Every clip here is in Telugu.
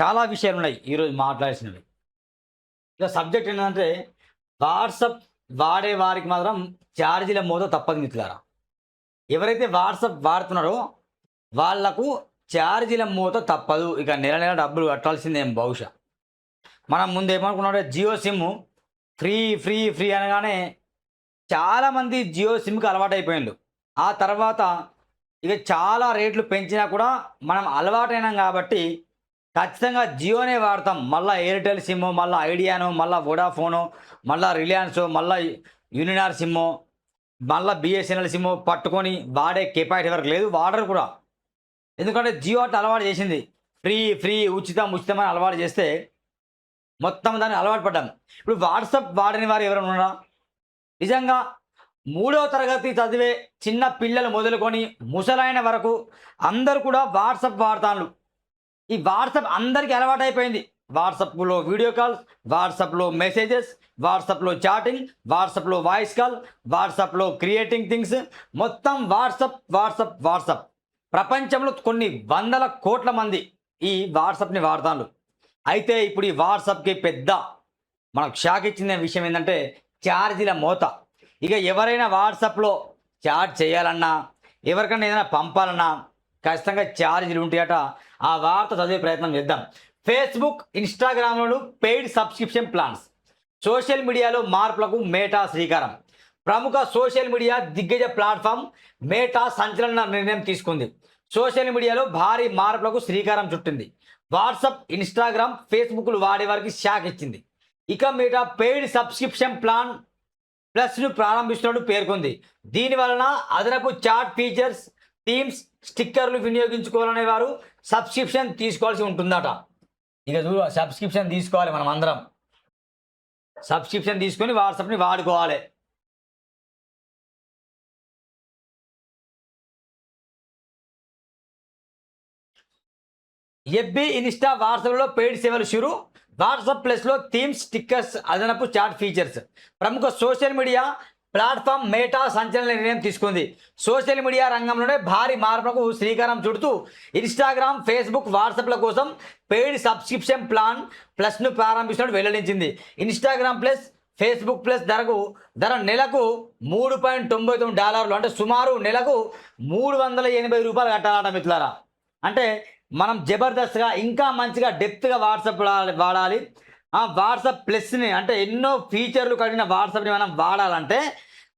చాలా విషయాలు ఉన్నాయి ఈరోజు మాట్లాడాల్సినవి. ఇక సబ్జెక్ట్ ఏంటంటే వాట్సాప్ వాడే వారికి మాత్రం ఛార్జీల మోత తప్పదు మిత్రులారా. ఎవరైతే వాట్సాప్ వాడుతున్నారో వాళ్లకు ఛార్జీల మోత తప్పదు. ఇక నెల నెల డబ్బులు కట్టాల్సిందేం బహుశా. మనం ముందు ఏమనుకున్నామంటే Jio SIM free free free అనగానే చాలామంది జియో సిమ్కి అలవాటైపోయిండు. ఆ తర్వాత ఇక చాలా రేట్లు పెంచినా కూడా మనం అలవాటైనాం కాబట్టి ఖచ్చితంగా జియోనే వాడతాం. మళ్ళీ ఎయిర్టెల్ సిమ్, మళ్ళీ ఐడియానో, మళ్ళీ వోడాఫోనో, మళ్ళీ రిలయన్సో, మళ్ళీ యూనినార్ సిమ్మో, మళ్ళీ బిఎస్ఎన్ఎల్ సిమ్మో పట్టుకొని వాడే కెపాసిటీ వరకు లేదు, వాడరు కూడా. ఎందుకంటే జియో అట్లా అలవాటు చేసింది. ఫ్రీ ఫ్రీ ఉచితం ఉచితం అని అలవాటు చేస్తే మొత్తం దాన్ని అలవాటు పడ్డాం. ఇప్పుడు వాట్సాప్ వాడని వారు ఎవరైనా ఉన్నారా? నిజంగా 3వ తరగతి చదివే చిన్న పిల్లలు మొదలుకొని ముసలైన వరకు అందరూ కూడా వాట్సాప్ వాడతాను. ఈ వాట్సాప్ అందరికీ అలవాటైపోయింది. వాట్సాప్లో వీడియో కాల్స్, వాట్సాప్లో మెసేజెస్, వాట్సాప్లో చాటింగ్, వాట్సాప్లో వాయిస్ కాల్, వాట్సాప్లో క్రియేటింగ్ థింగ్స్, మొత్తం వాట్సాప్ వాట్సాప్ వాట్సాప్. ప్రపంచంలో కొన్ని వందల కోట్ల మంది ఈ వాట్సాప్ని వాడతాను. అయితే ఇప్పుడు ఈ వాట్సాప్కి పెద్ద మనకు షాక్ ఇచ్చిన విషయం ఏంటంటే ఛార్జీల మోత. ఇక ఎవరైనా వాట్సాప్లో చాట్ చేయాలన్నా, ఎవరికైనా ఏదైనా పంపాలన్నా ఖచ్చితంగా ఛార్జీలు ఉంటాయట. ఆ వార్త చదివే ప్రయత్నం చేద్దాం. ఫేస్బుక్, ఇన్స్టాగ్రామ్లోను పెయిడ్ సబ్స్క్రిప్షన్ ప్లాన్స్. సోషల్ మీడియాలో మార్పులకు మేటా శ్రీకారం. ప్రముఖ సోషల్ మీడియా దిగ్గజ ప్లాట్ఫామ్ మేటా సంచలన నిర్ణయం తీసుకుంది. సోషల్ మీడియాలో భారీ మార్పులకు శ్రీకారం చుట్టింది. వాట్సాప్, ఇన్స్టాగ్రామ్, ఫేస్బుక్లు వాడేవారికి షాక్ ఇచ్చింది. ఇక మేటా పెయిడ్ సబ్స్క్రిప్షన్ ప్లాన్ ప్లస్ను ప్రారంభిస్తున్నట్టు పేర్కొంది. దీని వలన అదనపు చాట్ ఫీచర్స్, థీమ్స్, స్టిక్కర్లు వినియోగించుకోవాలనే వారు సబ్స్క్రిప్షన్ తీసుకోవాల్సి ఉంటుందట. ఇక చూడు, సబ్స్క్రిప్షన్ తీసుకోవాలి. మనం అందరం సబ్స్క్రిప్షన్ తీసుకొని వాట్సాప్ని వాడుకోవాలి. ఎఫ్బీ, ఇన్స్టా, వాట్సాప్లో పెయిడ్ సేవలు షురు. వాట్సాప్ ప్లస్లో థీమ్స్, స్టిక్కర్స్, అదనపు చాట్ ఫీచర్స్. ప్రముఖ సోషల్ మీడియా ప్లాట్ఫామ్ మేటా సంచలన నిర్ణయం తీసుకుంది. సోషల్ మీడియా రంగంలోనే భారీ మార్పులకు శ్రీకారం చుడుతూ ఇన్స్టాగ్రామ్, ఫేస్బుక్, వాట్సాప్ల కోసం పెయిడ్ సబ్స్క్రిప్షన్ ప్లాన్ ప్లస్ను ప్రారంభిస్తున్నట్టు వెల్లడించింది. ఇన్స్టాగ్రామ్ ప్లస్, ఫేస్బుక్ ప్లస్ ధర నెలకు $3.99, అంటే సుమారు నెలకు $380 కట్టాలట మిత్రులారా. అంటే మనం జబర్దస్త్గా ఇంకా మంచిగా డెప్త్గా వాట్సాప్ వాడాలి. వాట్సాప్ ప్లస్ని అంటే ఎన్నో ఫీచర్లు కలిగిన వాట్సాప్ని మనం వాడాలంటే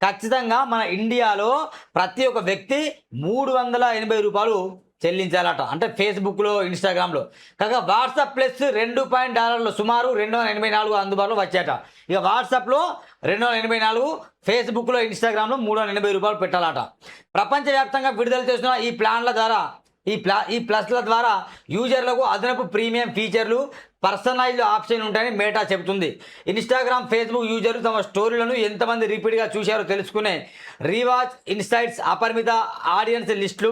ఖచ్చితంగా మన ఇండియాలో ప్రతి ఒక్క వ్యక్తి $380 చెల్లించాలట. అంటే ఫేస్బుక్లో, ఇన్స్టాగ్రామ్లో. కాగా వాట్సాప్ ప్లస్ $2 సుమారు $284 అందుబాటులో వచ్చాట. ఇక వాట్సాప్లో $284, ఫేస్బుక్లో, ఇన్స్టాగ్రామ్లో $380 పెట్టాలట. ప్రపంచవ్యాప్తంగా విడుదల చేస్తున్న ఈ ప్లాన్ల ద్వారా ఈ ప్లస్ల ద్వారా యూజర్లకు అదనపు ప్రీమియం ఫీచర్లు, పర్సనలైజ్డ్ ఆప్షన్ ఉంటాయని మేటా చెబుతుంది. ఇన్స్టాగ్రామ్, ఫేస్బుక్ యూజర్లు తమ స్టోరీలను ఎంతమంది రిపీట్గా చూశారో తెలుసుకునే రీవాచ్ ఇన్సైట్స్, అపరిమిత ఆడియన్స్ లిస్టులు,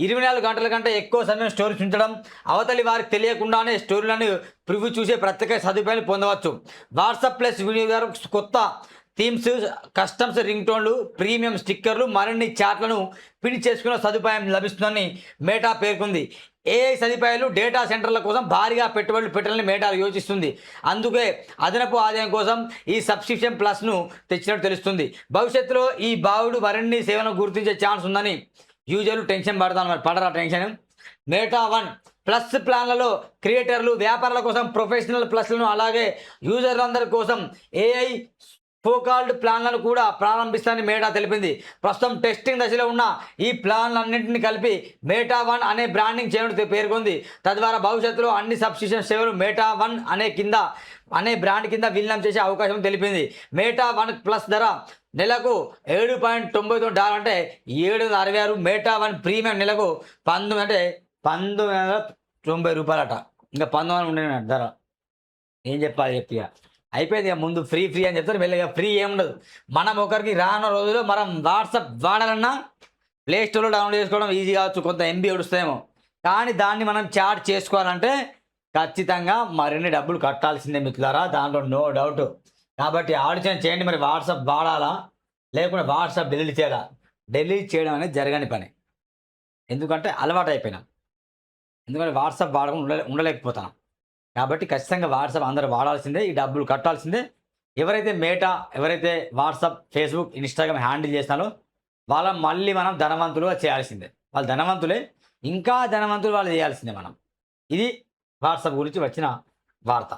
24 గంటల కంటే ఎక్కువ సమయం స్టోరీస్ ఉంచడం, అవతలి వారికి తెలియకుండానే స్టోరీలను ప్రివ్యూ చూసే ప్రత్యేక సదుపాయాలు పొందవచ్చు. వాట్సాప్ ప్లస్ వినియోగదారు కొత్త థీమ్స్, కస్టమ్స్, రింగ్ టోన్లు, ప్రీమియం స్టిక్కర్లు, మరిన్ని చాట్లను పిన్ చేసుకునే సదుపాయం లభిస్తుందని మేటా పేర్కొంది. ఏఐ సదుపాయాలు, డేటా సెంటర్ల కోసం భారీగా పెట్టుబడులు పెట్టాలని మేటా యోచిస్తుంది. అందుకే అదనపు ఆదాయం కోసం ఈ సబ్స్క్రిప్షన్ ప్లస్ను తెచ్చినట్టు తెలుస్తుంది. భవిష్యత్తులో ఈ బావుడు మరిన్ని సేవలను గుర్తించే ఛాన్స్ ఉందని యూజర్లు టెన్షన్ పడతాను. మరి పడరా టెన్షన్? మేటా 1 ప్లస్ ప్లాన్లలో క్రియేటర్లు, వ్యాపారాల కోసం ప్రొఫెషనల్ ప్లస్లను, అలాగే యూజర్లందరి కోసం ఏఐ ఫోకాల్డ్ ప్లాన్లను కూడా ప్రారంభిస్తానని మేటా తెలిపింది. ప్రస్తుతం టెస్టింగ్ దశలో ఉన్న ఈ ప్లాన్లన్నింటినీ కలిపి మేటా 1 అనే బ్రాండింగ్ చేయడం పేర్కొంది. తద్వారా భవిష్యత్తులో అన్ని సబ్స్క్రిప్షన్ సేవలు మేటా 1 అనే బ్రాండ్ కింద విలీనం చేసే అవకాశం తెలిపింది. మేటా 1 ప్లస్ ధర నెలకు $7.99, అంటే $766. మేటా 1 ప్రీమియం నెలకు $1990 అట. ఇంకా 19 ఉండే ధర. ఏం చెప్పాలి చెప్పిగా అయిపోయింది. ఇక ముందు ఫ్రీ ఫ్రీ అని చెప్తారు, మెల్లగా ఫ్రీ ఏముండదు. మనం ఒకరికి రానున్న రోజుల్లో మనం వాట్సాప్ వాడాలన్నా ప్లేస్టోర్లో డౌన్లోడ్ చేసుకోవడం ఈజీ కావచ్చు, కొంత ఎంబీ వస్తుందేమో. కానీ దాన్ని మనం చాట్ చేసుకోవాలంటే ఖచ్చితంగా మరిన్ని డబ్బులు కట్టాల్సిందే మిత్రులారా, దాంట్లో నో డౌట్. కాబట్టి ఆలోచన చేయండి, మరి వాట్సాప్ వాడాలా లేకుంటే వాట్సాప్ డిలీట్ చేయాలా? డిలీట్ చేయడం అనేది జరగని పని. ఎందుకంటే అలవాటు అయిపోయినాం. ఎందుకంటే వాట్సాప్ వాడకుండా ఉండలేకపోతాం. కాబట్టి ఖచ్చితంగా వాట్సాప్ అందరూ వాడాల్సిందే, ఈ డబ్బులు కట్టాల్సిందే. ఎవరైతే మేటా, ఎవరైతే వాట్సాప్, ఫేస్‌బుక్, ఇన్‌స్టాగ్రామ్ హ్యాండిల్ చేస్తారో వాళ్ళని మళ్ళీ మనం ధనవంతులుగా చేయాల్సిందే. వాళ్ళు ధనవంతులే. ఇంకా ధనవంతులు వాళ్ళు చేయాల్సిందే మనం. ఇది వాట్సాప్ గురించి వచ్చిన వార్త.